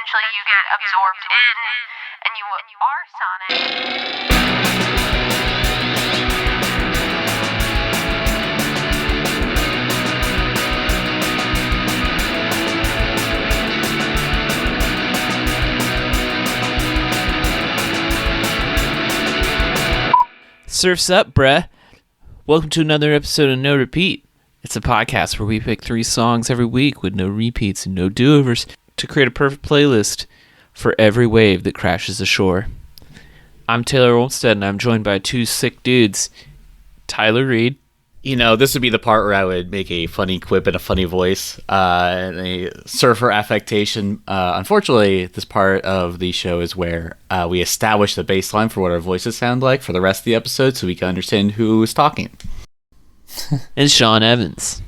eventually you get absorbed in and you are Sonic. Surf's up, bruh. Welcome to another episode of No Repeat. It's a podcast where we pick 3 songs every week with no repeats and no do-overs to create a perfect playlist for every wave that crashes ashore. I'm Taylor Olmstead, and I'm joined by 2 sick dudes, Tyler Reed. You know, this would be the part where I would make a funny quip and a funny voice and a surfer affectation. Unfortunately, this part of the show is where we establish the baseline for what our voices sound like for the rest of the episode so we can understand who is talking. And Sean Evans.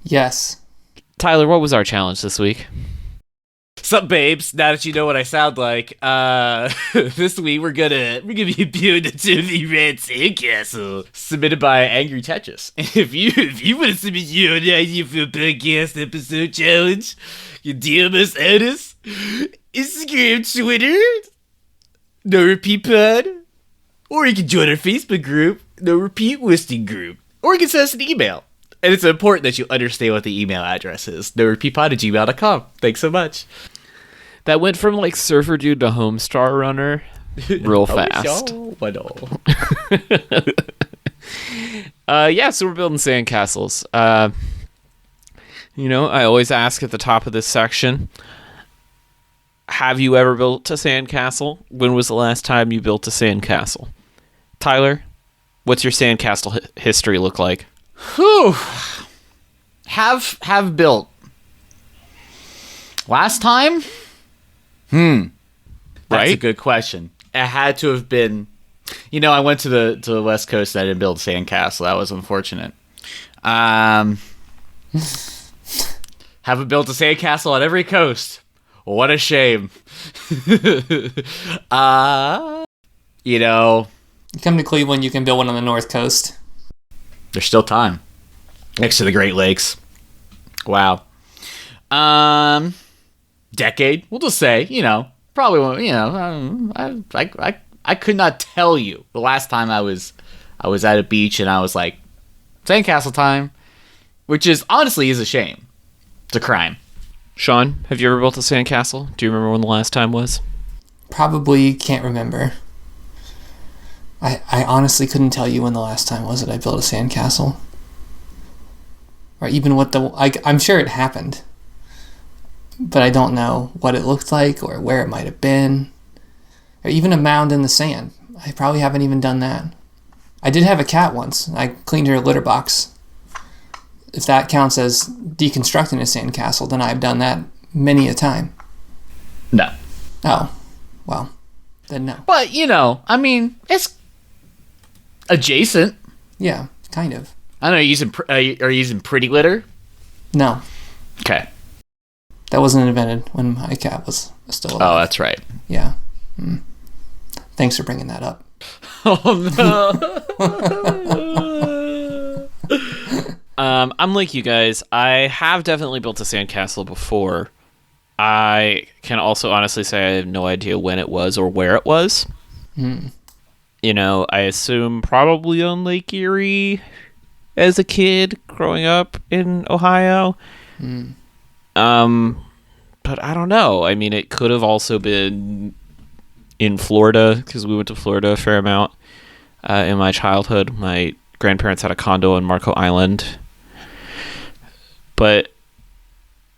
Yes. Tyler, what was our challenge this week? Sup, babes? Now that you know what I sound like, this week we're gonna be building the Red Sandcastle, submitted by Angry Tetris. If you want to submit your idea for a podcast episode challenge, you DM us at us, Instagram, Twitter, No Repeat Pod, or you can join our Facebook group, No Repeat Listing Group, or you can send us an email. And it's important that you understand what the email address is. NoRepeatPod@gmail.com. Thanks so much. That went from like surfer dude to Homestar Runner real fast. Yeah, so we're building sandcastles. I always ask at the top of this section, have you ever built a sandcastle? When was the last time you built a sandcastle? Tyler, what's your sandcastle history look like? Whew. Have built. Last time? That's right? a good question. It had to have been. I went to the West Coast and I didn't build a sandcastle. That was unfortunate. Haven't built a sandcastle on every coast. What a shame. You come to Cleveland, you can build one on the North Coast. There's still time. Next to the Great Lakes. Wow. Decade. We'll just say, probably won't, I could not tell you the last time I was at a beach and I was like, sandcastle time, which is honestly is a shame. It's a crime. Sean, have you ever built a sandcastle? Do you remember when the last time was? Probably can't remember. I honestly couldn't tell you when the last time was that I built a sandcastle. Or even what I'm sure it happened. But I don't know what it looked like or where it might have been. Or even a mound in the sand. I probably haven't even done that. I did have a cat once. I cleaned her litter box. If that counts as deconstructing a sandcastle, then I've done that many a time. No. Oh, well, then no. But, it's adjacent. Yeah, kind of. I don't know, are you using Pretty Litter? No, Okay. that wasn't invented when my cat was still alive. Oh, that's right. Yeah. Thanks for bringing that up. Oh, no. I'm like you guys. I have definitely built a sandcastle before. I can also honestly say I have no idea when it was or where it was. I assume probably on Lake Erie as a kid growing up in Ohio. But I don't know. I mean, it could have also been in Florida because we went to Florida a fair amount in my childhood. My grandparents had a condo on Marco Island. But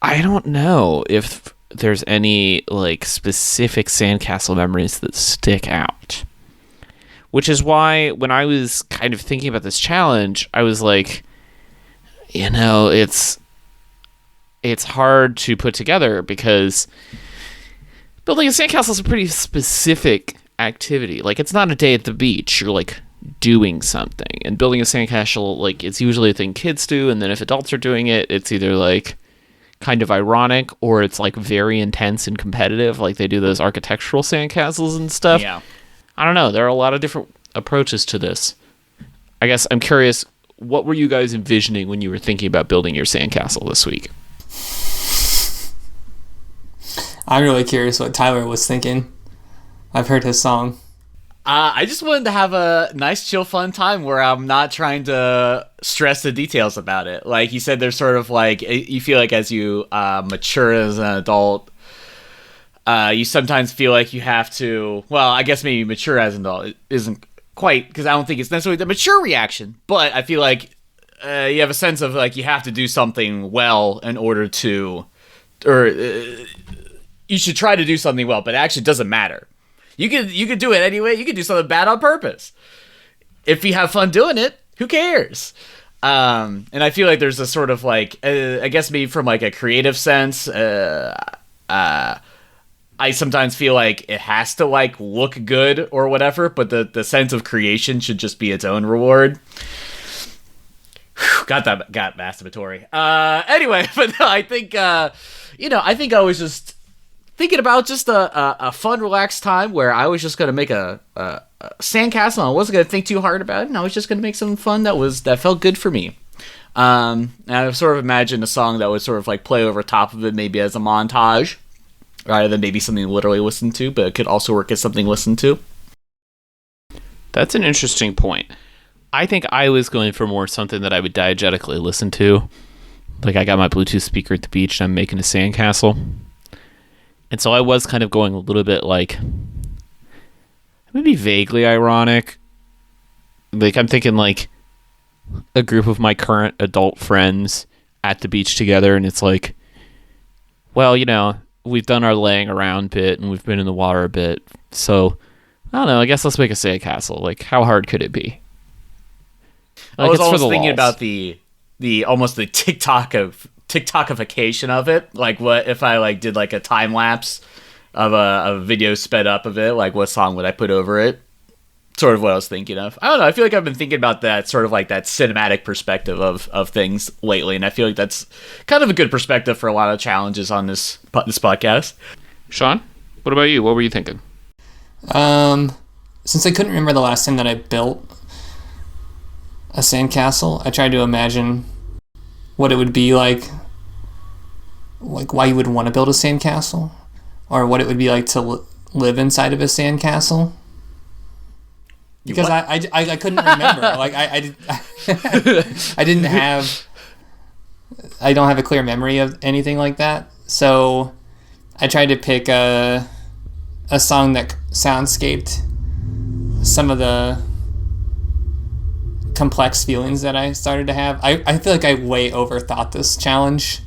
I don't know if there's any like specific sandcastle memories that stick out. Which is why when I was kind of thinking about this challenge, I was like, it's hard to put together because building a sandcastle is a pretty specific activity. Like, it's not a day at the beach. You're like doing something. And building a sandcastle, like, it's usually a thing kids do, and then if adults are doing it, it's either like kind of ironic or it's like very intense and competitive, like they do those architectural sandcastles and stuff. Yeah. I don't know. There are a lot of different approaches to this. I guess I'm curious, what were you guys envisioning when you were thinking about building your sandcastle this week? I'm really curious what Tyler was thinking. I've heard his song. I just wanted to have a nice, chill, fun time where I'm not trying to stress the details about it. Like you said, there's sort of like, you feel like as you mature as an adult, you sometimes feel like you have to, well, I guess maybe mature as an adult it isn't quite, because I don't think it's necessarily the mature reaction, but I feel like you have a sense of like you have to do something well in order to, or you should try to do something well, but it actually doesn't matter. You could do it anyway. You could do something bad on purpose. If you have fun doing it, who cares? And I feel like there's a sort of like, I guess maybe from like a creative sense, I sometimes feel like it has to like look good or whatever, but the sense of creation should just be its own reward. Got masturbatory. Anyway, but no, I think, I think I was just thinking about just a fun, relaxed time where I was just going to make a sandcastle. I wasn't going to think too hard about it, and I was just going to make something fun that felt good for me. And I sort of imagined a song that would sort of like play over top of it, maybe as a montage, rather than maybe something literally listened to, but it could also work as something listened to. That's an interesting point. I think I was going for more something that I would diegetically listen to. Like I got my Bluetooth speaker at the beach and I'm making a sandcastle. And so I was kind of going a little bit like, maybe vaguely ironic. Like I'm thinking like a group of my current adult friends at the beach together, and it's like, well, we've done our laying around bit and we've been in the water a bit. So, I don't know, I guess let's make a sandcastle. Like, how hard could it be? Like, I was always thinking lols. about the almost the TikTokification of it. Like, what if I like did like a time lapse of a video sped up of it? Like, what song would I put over it? Sort of what I was thinking of. I don't know. I feel like I've been thinking about that sort of like that cinematic perspective of things lately, and I feel like that's kind of a good perspective for a lot of challenges on this podcast. Sean, what about you? What were you thinking? Since I couldn't remember the last time that I built a sandcastle, I tried to imagine what it would be like why you would want to build a sandcastle, or what it would be like to live inside of a sandcastle. Because I couldn't remember. Like I don't have a clear memory of anything like that. So I tried to pick a song that soundscaped some of the complex feelings that I started to have. I feel like I way overthought this challenge.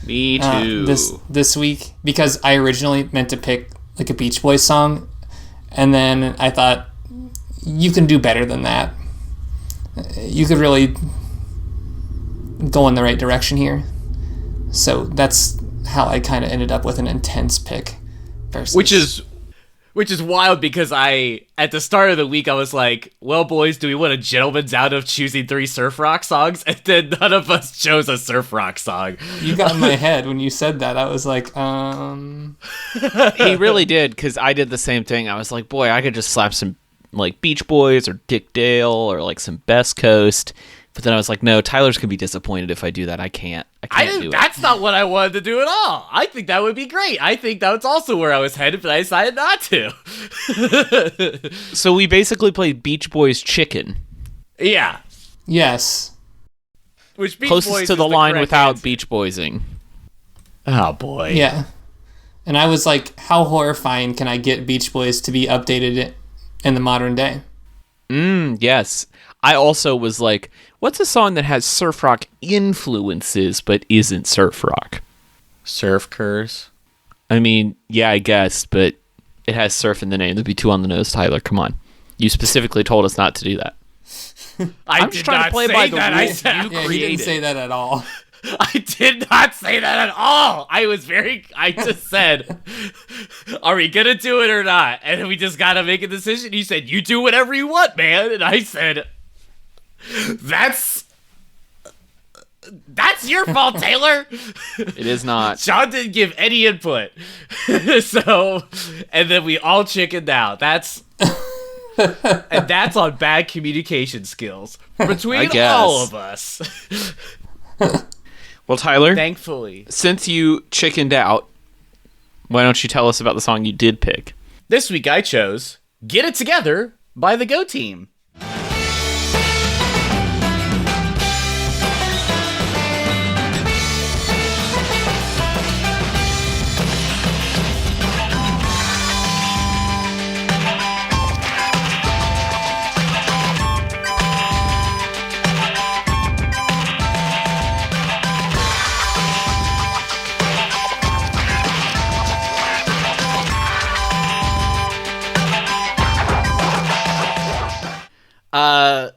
Me too. This week, because I originally meant to pick like a Beach Boys song, and then I thought, you can do better than that. You could really go in the right direction here. So that's how I kind of ended up with an intense pick. Which is wild, because at the start of the week, I was like, well, boys, do we want a gentleman's out of choosing 3 surf rock songs? And then none of us chose a surf rock song. You got in my head when you said that. I was like, He really did, because I did the same thing. I was like, boy, I could just slap some like Beach Boys or Dick Dale or like some Best Coast. But then I was like, no, Tyler's gonna be disappointed if I do that. I can't do it. That's not what I wanted to do at all. I think that would be great. I think that's also where I was headed, but I decided not to. So we basically played Beach Boys Chicken. Yeah. yes. Which Beach Closest Boys to is the line correct without answer. Beach Boysing. Oh, boy. Yeah. And I was like, how horrifying can I get Beach Boys to be updated in the modern day? Yes. I also was like, what's a song that has surf rock influences but isn't surf rock? Surf Curse. I mean, yeah, I guess, but it has surf in the name. That'd be too on the nose, Tyler. Come on. You specifically told us not to do that. I'm just trying to play by the that. rules I you Yeah, he created. didn't say that at all. I did not say that at all. I just said, are we going to do it or not? And we just got to make a decision. You said, you do whatever you want, man. And I said, that's your fault, Taylor. It is not. Sean didn't give any input. So, and then we all chickened out. That's on bad communication skills between guess. all of us. Well, Tyler, Thankfully. since you chickened out, Why don't you tell us about the song you did pick? This week I chose Get It Together by the Go Team.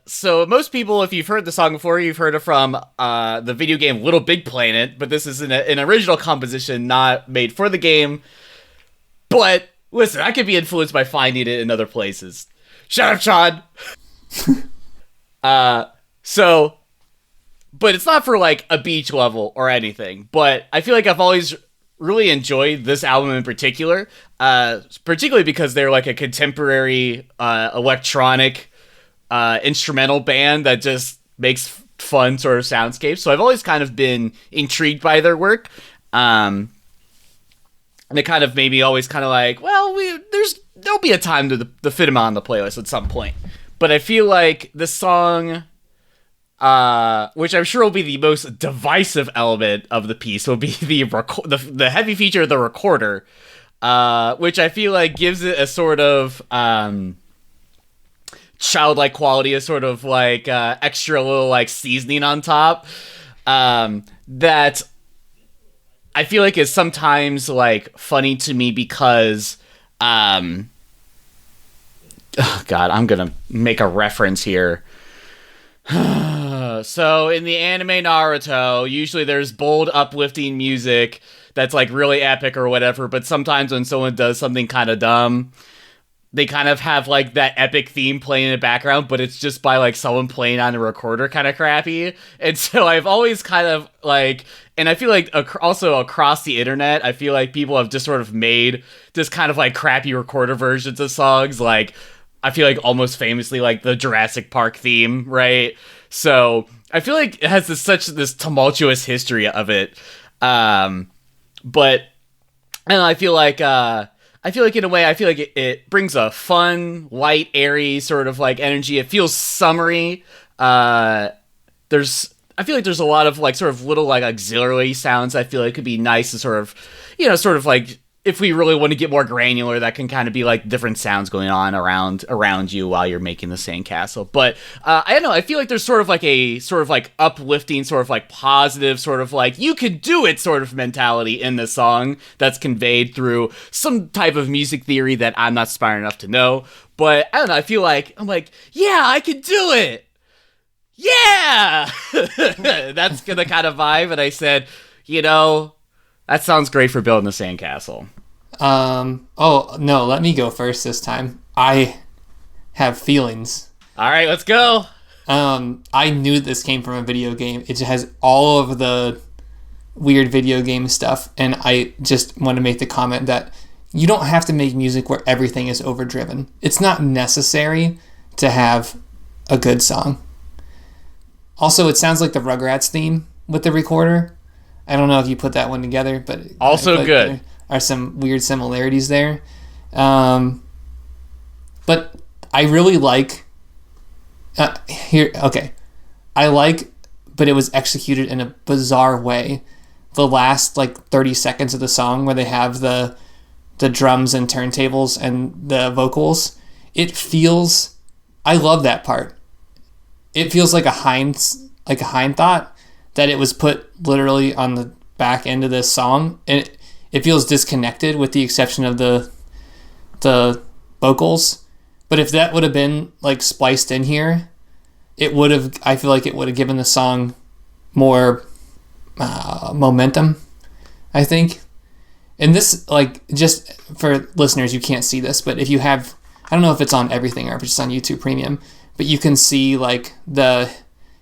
So most people, if you've heard the song before, you've heard it from the video game Little Big Planet, but this is an original composition not made for the game. But listen, I could be influenced by finding it in other places. Shut up, Sean! But it's not for like a beach level or anything, but I feel like I've always really enjoyed this album in particular, particularly because they're like a contemporary electronic instrumental band that just makes fun sort of soundscapes. So I've always kind of been intrigued by their work. And it kind of made me always kind of like, well, there'll be a time to fit them on the playlist at some point. But I feel like the song, which I'm sure will be the most divisive element of the piece, will be the heavy feature of the recorder, which I feel like gives it a sort of childlike quality, a sort of like extra little like seasoning on top, that I feel like is sometimes like funny to me because oh god, I'm gonna make a reference here. So in the anime Naruto, usually there's bold, uplifting music that's like really epic or whatever, but sometimes when someone does something kind of dumb, they kind of have like that epic theme playing in the background, but it's just by like someone playing on a recorder, kind of crappy. And so I've always kind of like, and I feel like also across the internet, I feel like people have just sort of made just kind of like crappy recorder versions of songs. Like I feel like almost famously like the Jurassic Park theme, right? So I feel like it has this tumultuous history of it. But and I feel like in a way, I feel like it brings a fun, light, airy sort of like energy. It feels summery. I feel like there's a lot of like sort of little like auxiliary sounds I feel like could be nice to sort of like if we really want to get more granular, that can kind of be like different sounds going on around you while you're making the sandcastle. But I don't know, I feel like there's sort of like a sort of like uplifting, sort of like positive, sort of like you could do it sort of mentality in the song that's conveyed through some type of music theory that I'm not smart enough to know. But I don't know, I feel like I'm like, yeah, I could do it. Yeah, that's the kind of vibe. And I said, that sounds great for building a sandcastle. Oh, no, let me go first this time. I have feelings. All right, let's go. I knew this came from a video game. It has all of the weird video game stuff, and I just want to make the comment that you don't have to make music where everything is overdriven. It's not necessary to have a good song. Also, it sounds like the Rugrats theme with the recorder. I don't know if you put that one together, but also good. There are some weird similarities there. But I really like I like, but it was executed in a bizarre way. The last like 30 seconds of the song where they have the drums and turntables and the vocals, I love that part. It feels like a hind thought that it was put literally on the back end of this song, and it feels disconnected with the exception of the vocals. But if that would have been like spliced in here, I feel like it would have given the song more momentum, I think. And this, like, just for listeners, you can't see this, but if you have, I don't know if it's on everything or if it's just on YouTube Premium, but you can see like the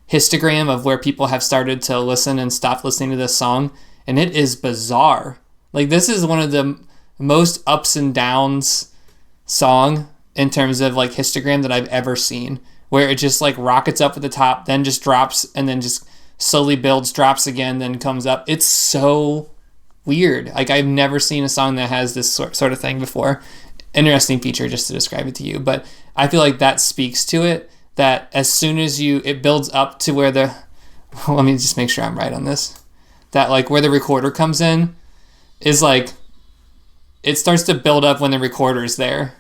histogram of where people have started to listen and stop listening to this song, and it is bizarre. Like, this is one of the most ups and downs song in terms of like histogram that I've ever seen, where it just like rockets up at the top, then just drops, and then just slowly builds, drops again, then comes up. It's so weird. Like, I've never seen a song that has this sort of thing before. Interesting feature, just to describe it to you. But I feel like that speaks to it, that as soon as it builds up to where let me just make sure I'm right on this, that like where the recorder comes in is like, it starts to build up when the recorder's there.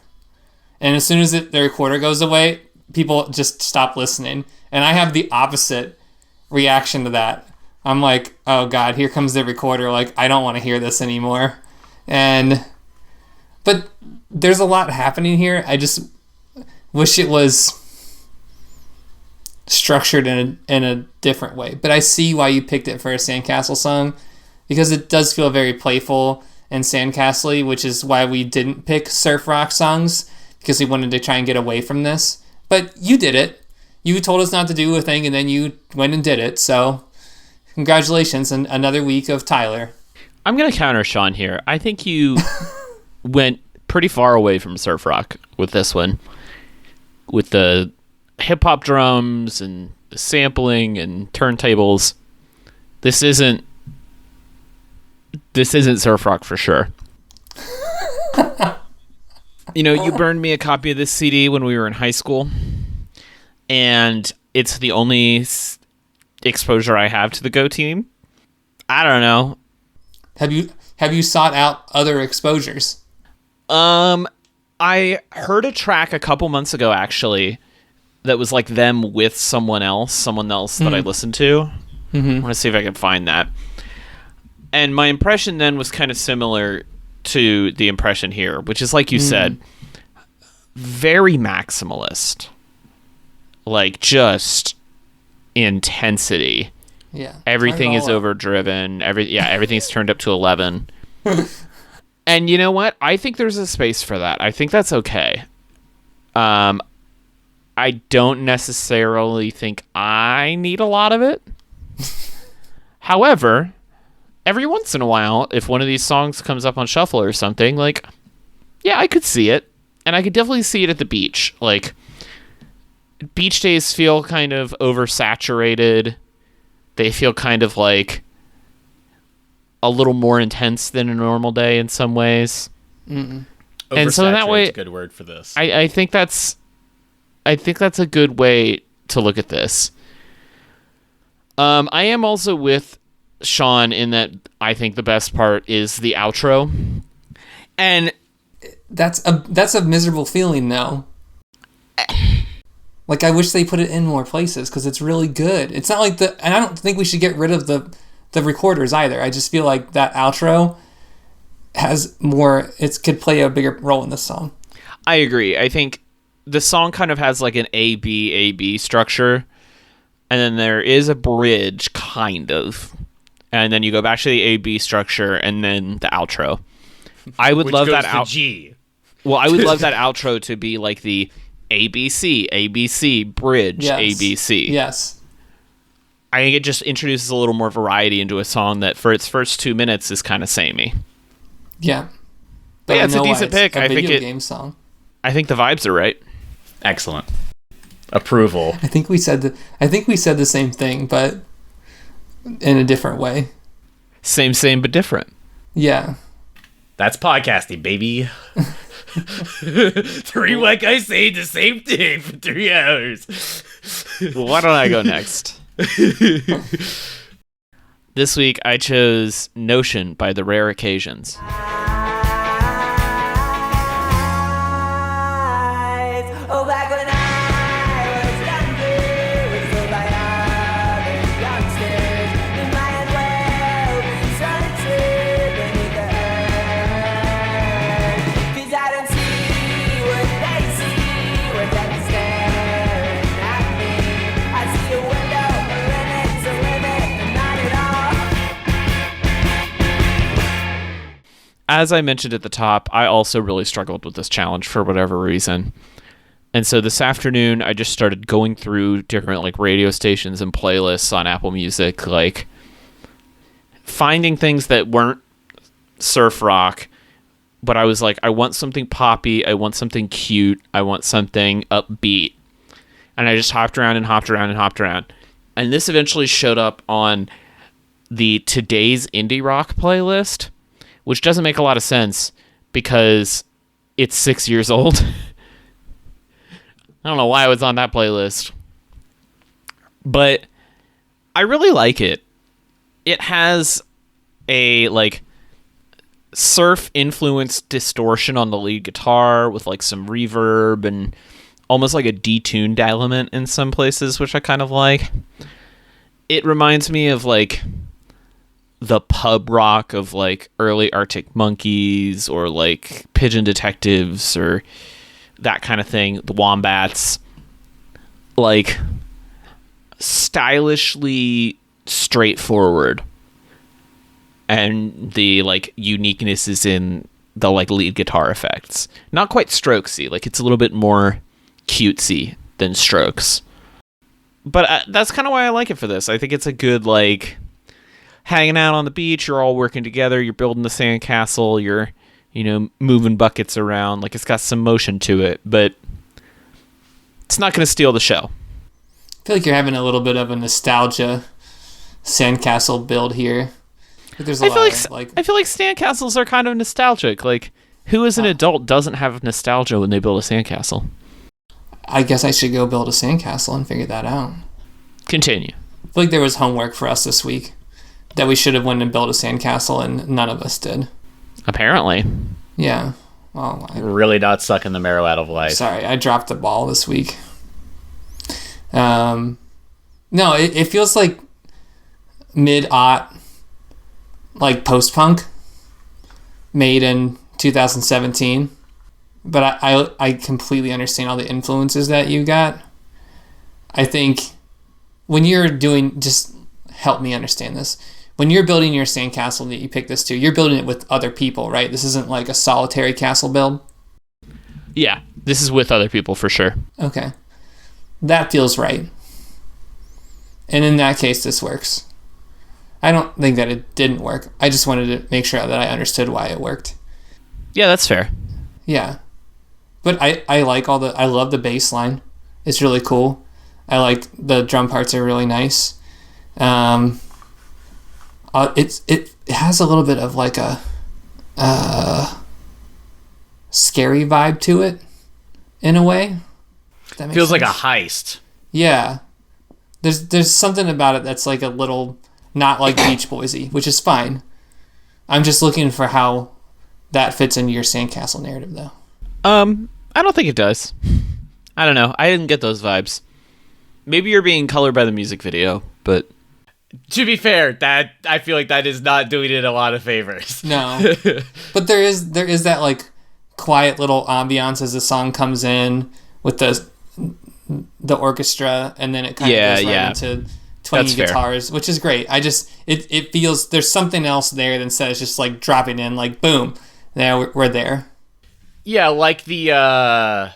And as soon as the recorder goes away, people just stop listening. And I have the opposite reaction to that. I'm like, oh God, here comes the recorder. Like, I don't want to hear this anymore. But there's a lot happening here. I just wish it was structured in a different way. But I see why you picked it for a Sandcastle song, because it does feel very playful and sandcastle-y, which is why we didn't pick surf rock songs, because we wanted to try and get away from this. But you did it. You told us not to do a thing, and then you went and did it. So congratulations on another week of Tyler. I'm going to counter Sean here. I think you went pretty far away from surf rock with this one, with the hip-hop drums and the sampling and turntables. This isn't surf rock for sure. You know, you burned me a copy of this CD when we were in high school, and it's the only exposure I have to the Go team. I don't know. Have you sought out other exposures? I heard a track a couple months ago, actually, that was like them with someone else that I listened to. Mm-hmm. I want to see if I can find that. And my impression then was kind of similar to the impression here, which is, like you said, very maximalist. Like, just intensity. Yeah. Everything is overdriven. Everything's turned up to 11. And you know what? I think there's a space for that. I think that's okay. I don't necessarily think I need a lot of it. However, every once in a while, if one of these songs comes up on shuffle or something, like, yeah, I could see it. And I could definitely see it at the beach. Like, beach days feel kind of oversaturated. They feel kind of like a little more intense than a normal day in some ways. And so in that way, a good word for this. I think that's a good way to look at this. I am also with Sean in that I think the best part is the outro. And that's a miserable feeling, though. Like, I wish they put it in more places, because it's really good. It's not like and I don't think we should get rid of the recorders either. I just feel like that outro has more, it could play a bigger role in this song. I agree. I think the song kind of has like an A-B structure, and then there is a bridge, kind of. And then you go back to the A-B structure, and then the outro. I would love that G. Well, I would love that outro to be like the ABC, bridge, yes. ABC. Yes. I think it just introduces a little more variety into a song that for its first 2 minutes is kind of samey. Yeah. But yeah, it's a decent pick. I think it's a game song. I think the vibes are right. Excellent. Approval. I think we said the same thing, but in a different way. Same, but different. Yeah. That's podcasting, baby. 3 white guys saying the same thing for 3 hours. Well, why don't I go next? This week I chose Notion by The Rare Occasions. As I mentioned at the top, I also really struggled with this challenge for whatever reason. And so this afternoon, I just started going through different like radio stations and playlists on Apple Music, like finding things that weren't surf rock, but I was like, I want something poppy, I want something cute, I want something upbeat. And I just hopped around. And this eventually showed up on the Today's Indie Rock playlist. which doesn't make a lot of sense because it's 6 years old. I don't know why it was on that playlist. But I really like it. It has a like surf influenced distortion on the lead guitar with like some reverb and almost like a detuned element in some places, which I kind of like. It reminds me of like the pub rock of like early Arctic Monkeys or like Pigeon Detectives or that kind of thing. The Wombats. Like stylishly straightforward, and the like uniqueness is in the like lead guitar effects. Not quite Strokesy, like it's a little bit more cutesy than Strokes, but that's kind of why I like it for this. I think it's a good like hanging out on the beach, you're all working together, you're building the sandcastle, you're moving buckets around, like it's got some motion to it, but it's not going to steal the show. I feel like you're having a little bit of a nostalgia sandcastle build here. There's I feel like sandcastles are kind of nostalgic. Like, who as an adult doesn't have nostalgia when they build a sandcastle? I guess I should go build a sandcastle and figure that out. Continue. I feel like there was homework for us this week that we should have went and built a sandcastle, and none of us did. Apparently. Yeah. Well, Really not sucking the marrow out of life. Sorry, I dropped the ball this week. No, it feels like mid-aught, like post-punk, made in 2017. But I completely understand all the influences that you got. I think when you're doing, just help me understand this. When you're building your sandcastle that you pick this to, you're building it with other people, right? This isn't like a solitary castle build. Yeah, this is with other people for sure. Okay. That feels right. And in that case, this works. I don't think that it didn't work. I just wanted to make sure that I understood why it worked. Yeah, that's fair. Yeah. But I love the bass line. It's really cool. I like the drum parts are really nice. It has a little bit of like a scary vibe to it in a way. That Feels sense? like a heist. Yeah. There's something about it that's like a little not like Beach Boysy, which is fine. I'm just looking for how that fits into your sandcastle narrative though. I don't think it does. I don't know. I didn't get those vibes. Maybe you're being colored by the music video, but To be fair, that I feel like that is not doing it a lot of favors. No. But there is that like quiet little ambiance as the song comes in with the orchestra, and then it kind of goes right into 20 That's guitars, which is great. It feels there's something else there than says just like dropping in like boom, there we're there. Yeah, like the I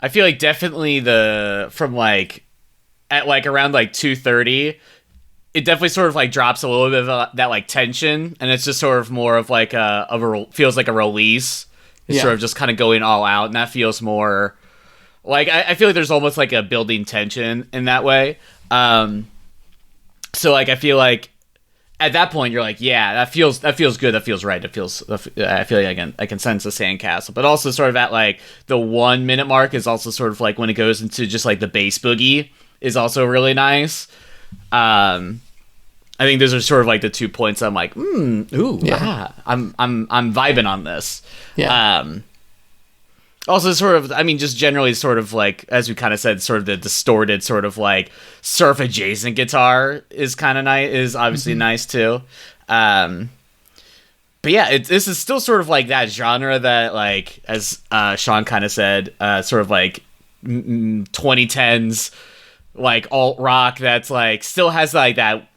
feel like definitely from like at like around like 2:30, it definitely sort of like drops a little bit of that like tension, and it's just sort of more of like feels like a release. It's sort of just kind of going all out, and that feels more like I feel like there's almost like a building tension in that way. So like I feel like at that point you're like, yeah, that feels good, that feels right, I feel like I can sense the sandcastle, but also sort of at like the 1 minute mark is also sort of like when it goes into just like the bass boogie is also really nice. I think those are sort of like the 2 points I'm like, I'm vibing on this. Yeah. Also sort of, I mean, just generally sort of like, as we kind of said, sort of the distorted sort of like surf adjacent guitar is kind of nice, is obviously nice too. But yeah, this is still sort of like that genre that like, as Sean kind of said, sort of like 2010s, like alt rock that's like still has like that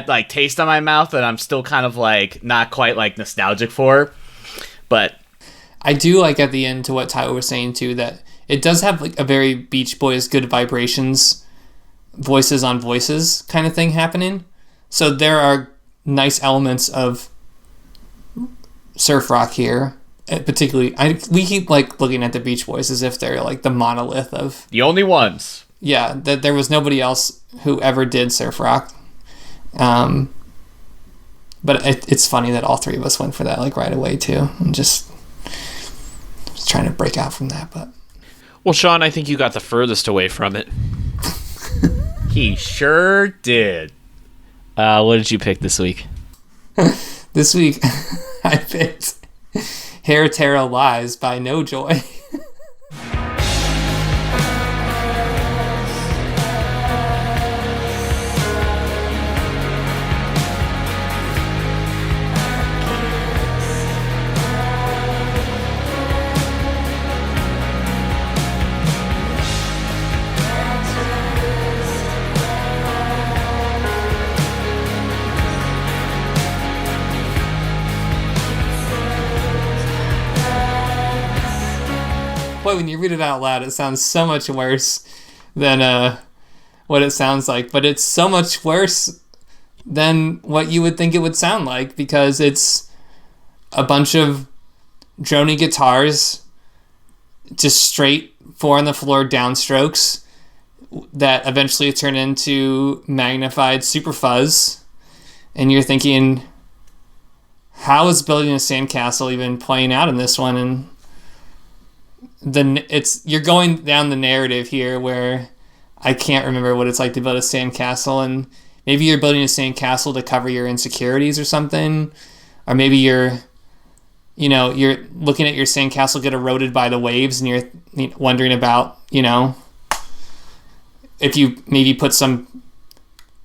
like taste on my mouth that I'm still kind of like not quite like nostalgic for, but I do like at the end to what Tyler was saying too, that it does have like a very Beach Boys good vibrations, voices on voices kind of thing happening. So there are nice elements of surf rock here. Particularly, we keep like looking at the Beach Boys as if they're like the monolith of the only ones. Yeah, that there was nobody else who ever did surf rock. And But it's funny that all three of us went for that like right away too. I'm just trying to break out from that, but Well, Sean, I think you got the furthest away from it. He sure did. What did you pick this week? this week I picked Hair Tarot Lies by No Joy. Boy, when you read it out loud, it sounds so much worse than what it sounds like. But it's so much worse than what you would think it would sound like, because it's a bunch of drony guitars, just straight four on the floor downstrokes that eventually turn into magnified super fuzz. And you're thinking, how is Building a Sandcastle even playing out in this one? And you're going down the narrative here where I can't remember what it's like to build a sandcastle, and maybe you're building a sandcastle to cover your insecurities or something, or maybe you're looking at your sandcastle get eroded by the waves and you're wondering about, if you maybe put some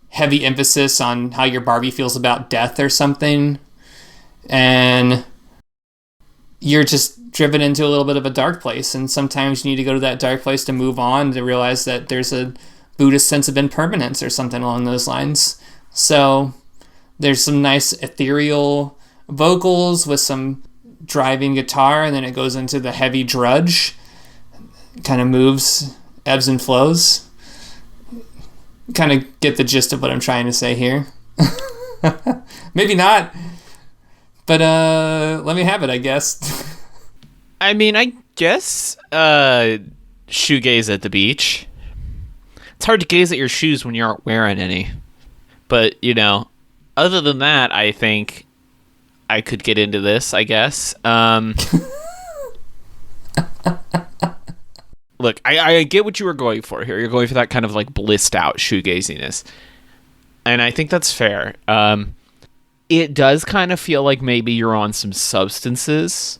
heavy emphasis on how your Barbie feels about death or something, and you're just driven into a little bit of a dark place, and sometimes you need to go to that dark place to move on, to realize that there's a Buddhist sense of impermanence or something along those lines. So there's some nice ethereal vocals with some driving guitar, and then it goes into the heavy drudge, kind of moves, ebbs and flows. Kind of get the gist of what I'm trying to say here. Maybe not, but let me have it, I guess. I mean, I guess shoegaze at the beach. It's hard to gaze at your shoes when you aren't wearing any. But, other than that, I think I could get into this, I guess. Look, I get what you were going for here. You're going for that kind of like blissed out shoegaziness. And I think that's fair. It does kind of feel like maybe you're on some substances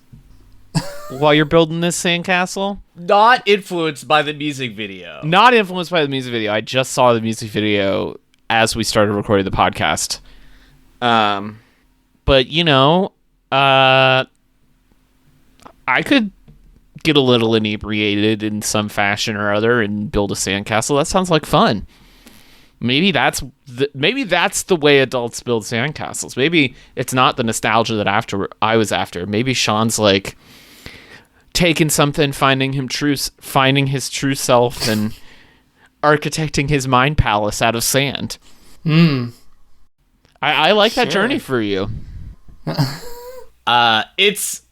while you're building this sandcastle. Not influenced by the music video. Not influenced by the music video. I just saw the music video as we started recording the podcast. But, I could get a little inebriated in some fashion or other and build a sandcastle. That sounds like fun. Maybe that's the way adults build sandcastles. Maybe it's not the nostalgia that I was after. Maybe Sean's like taking something, finding his true self, and architecting his mind palace out of sand. I like that journey for you. It's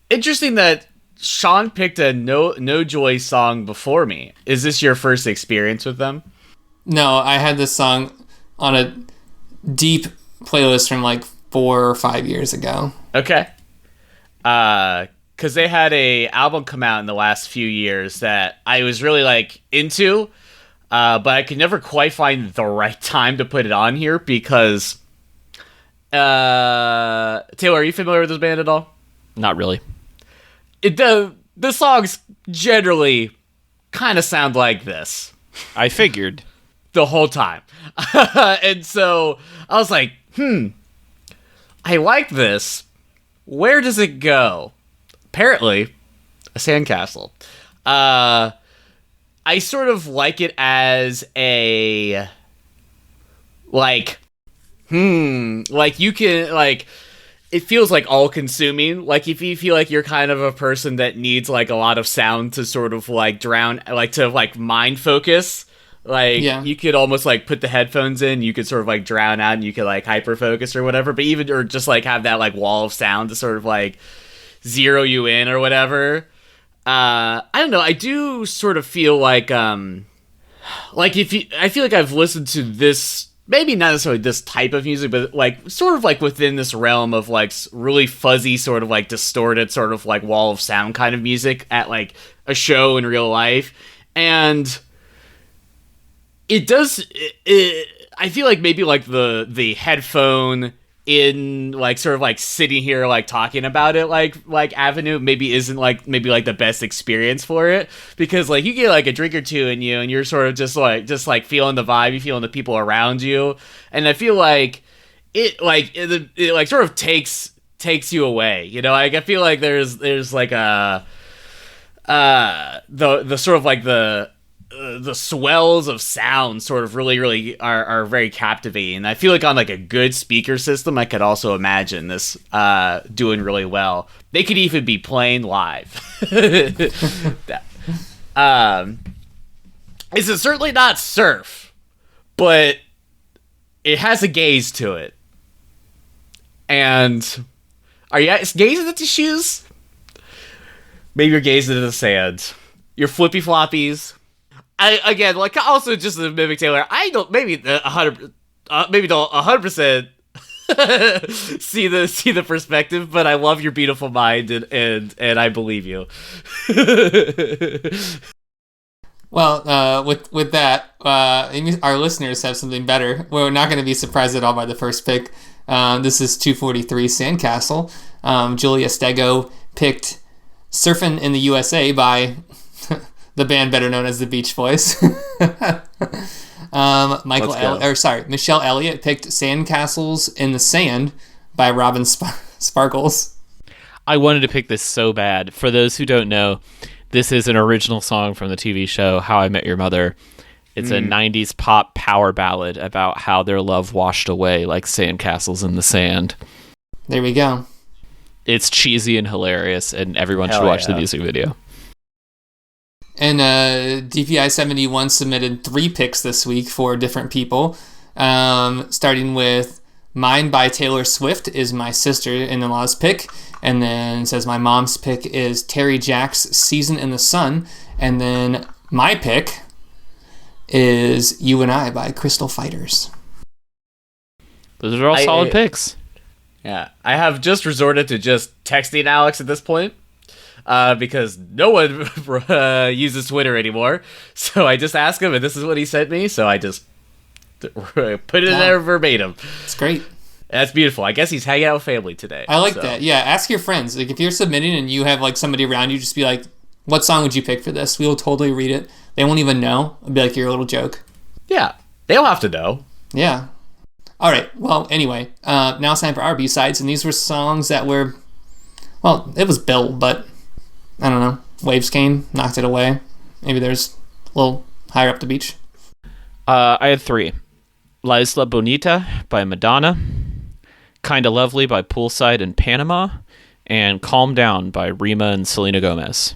interesting that Sean picked a No Joy song before me. Is this your first experience with them? No, I had this song on a deep playlist from like 4 or 5 years ago. Okay. Because they had a album come out in the last few years that I was really like into, but I could never quite find the right time to put it on here because Taylor, are you familiar with this band at all? Not really. The songs generally kind of sound like this. I figured. The whole time. And so I was like, I like this. Where does it go? Apparently, a sandcastle. I sort of like it as a, like you can, like, it feels like all-consuming. Like, if you feel like you're kind of a person that needs, like, a lot of sound to sort of, like, drown, like, to, like, mind focus, like, you could almost, like, put the headphones in, you could sort of, like, drown out, and you could, like, hyper-focus or whatever, but even, or just, like, have that, like, wall of sound to sort of, like, zero you in or whatever. I don't know, I do sort of feel like I feel like I've listened to this maybe not necessarily this type of music, but like sort of like within this realm of like really fuzzy, sort of like distorted, sort of like wall of sound kind of music at like a show in real life. And it does, I feel like maybe like the headphone in like sort of like sitting here like talking about it like avenue maybe isn't like maybe like the best experience for it, because like you get like a drink or two in you and you're sort of just like feeling the vibe, you feeling the people around you, and I feel like it like sort of takes you away, you know. Like I feel like there's like a the sort of like the swells of sound sort of really are very captivating. I feel like on like a good speaker system, I could also imagine this doing really well. They could even be playing live. It's certainly not surf, but it has a gaze to it. And are you gazing at the shoes? Maybe you're gazing at the sand. Your flippy floppies. Again, like also just to mimic Taylor, I don't maybe 100%, maybe don't 100% see the perspective, but I love your beautiful mind and I believe you. Well, with that, our listeners have something better. We're not going to be surprised at all by the first pick. This is 243 Sandcastle. Julia Stego picked "Surfin' in the USA" by the band better known as the Beach Boys. Michelle Elliott picked "Sandcastles in the Sand" by Robin Sparkles. I wanted to pick this so bad. For those who don't know, this is an original song from the TV show How I Met Your Mother. It's a 90s pop power ballad about how their love washed away like sandcastles in the sand. There we go. It's cheesy and hilarious, and everyone should watch the music video. And DPI 71 submitted 3 picks this week for different people. Starting with "Mine" by Taylor Swift is my sister-in-law's pick. And then it says my mom's pick is Terry Jacks' "Season in the Sun." And then my pick is "You and I" by Crystal Fighters. Those are all solid picks. Yeah, I have just resorted to just texting Alex at this point. Because no one uses Twitter anymore. So I just asked him, and this is what he sent me. So I just put it in there verbatim. It's great. That's beautiful. I guess he's hanging out with family today. I like that. Yeah, ask your friends. Like if you're submitting and you have like somebody around you, just be like, "What song would you pick for this?" We will totally read it. They won't even know. It'll be like your little joke. Yeah, they don't have to know. Yeah. All right. Well, anyway, now it's time for our B-sides, and these were songs that were, well, it was built, but I don't know. Waves came, knocked it away. Maybe there's a little higher up the beach. I had 3. La Isla Bonita by Madonna, Kinda Lovely by Poolside in Panama, and Calm Down by Rima and Selena Gomez.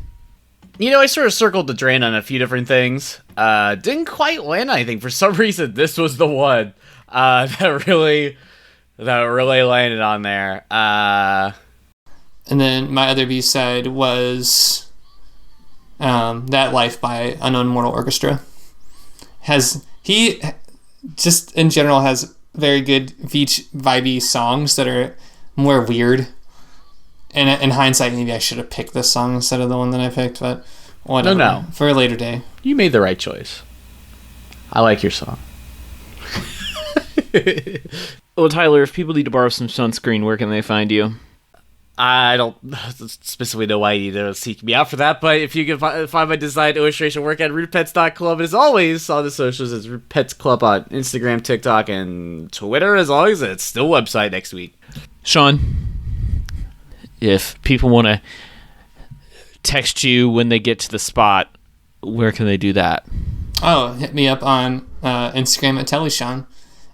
You know, I sort of circled the drain on a few different things. Didn't quite land anything. For some reason, this was the one that really landed on there. And then my other B-side was That Life by Unknown Mortal Orchestra. He just in general has very good beach vibey songs that are more weird. And in hindsight, maybe I should have picked this song instead of the one that I picked, but whatever. No. For a later day. You made the right choice. I like your song. Well, Tyler, if people need to borrow some sunscreen, where can they find you? I don't specifically know why you need to seek me out for that, but if you can find my design illustration work at rootpets.club, and as always, on the socials, it's Root Pets Club on Instagram, TikTok, and Twitter, as always. It's still website next week. Sean, if people want to text you when they get to the spot, where can they do that? Oh, hit me up on Instagram at TellySean.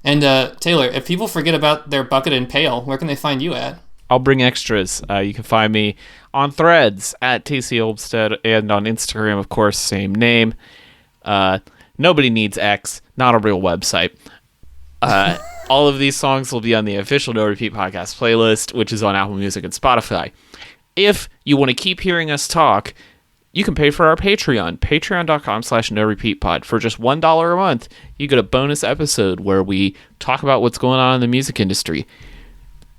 And Taylor, if people forget about their bucket and pail, where can they find you at? I'll bring extras. You can find me on Threads at TC Olmstead, and on Instagram, of course, same name. Nobody needs X, not a real website. All of these songs will be on the official No Repeat podcast playlist, which is on Apple Music and Spotify. If you want to keep hearing us talk, you can pay for our Patreon, patreon.com/no-repeat-pod. For just $1 a month, you get a bonus episode where we talk about what's going on in the music industry.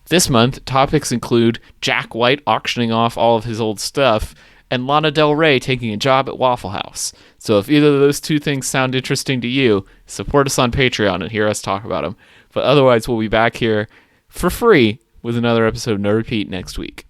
This month, topics include Jack White auctioning off all of his old stuff and Lana Del Rey taking a job at Waffle House. So if either of those two things sound interesting to you, support us on Patreon and hear us talk about them. But otherwise, we'll be back here for free with another episode of No Repeat next week.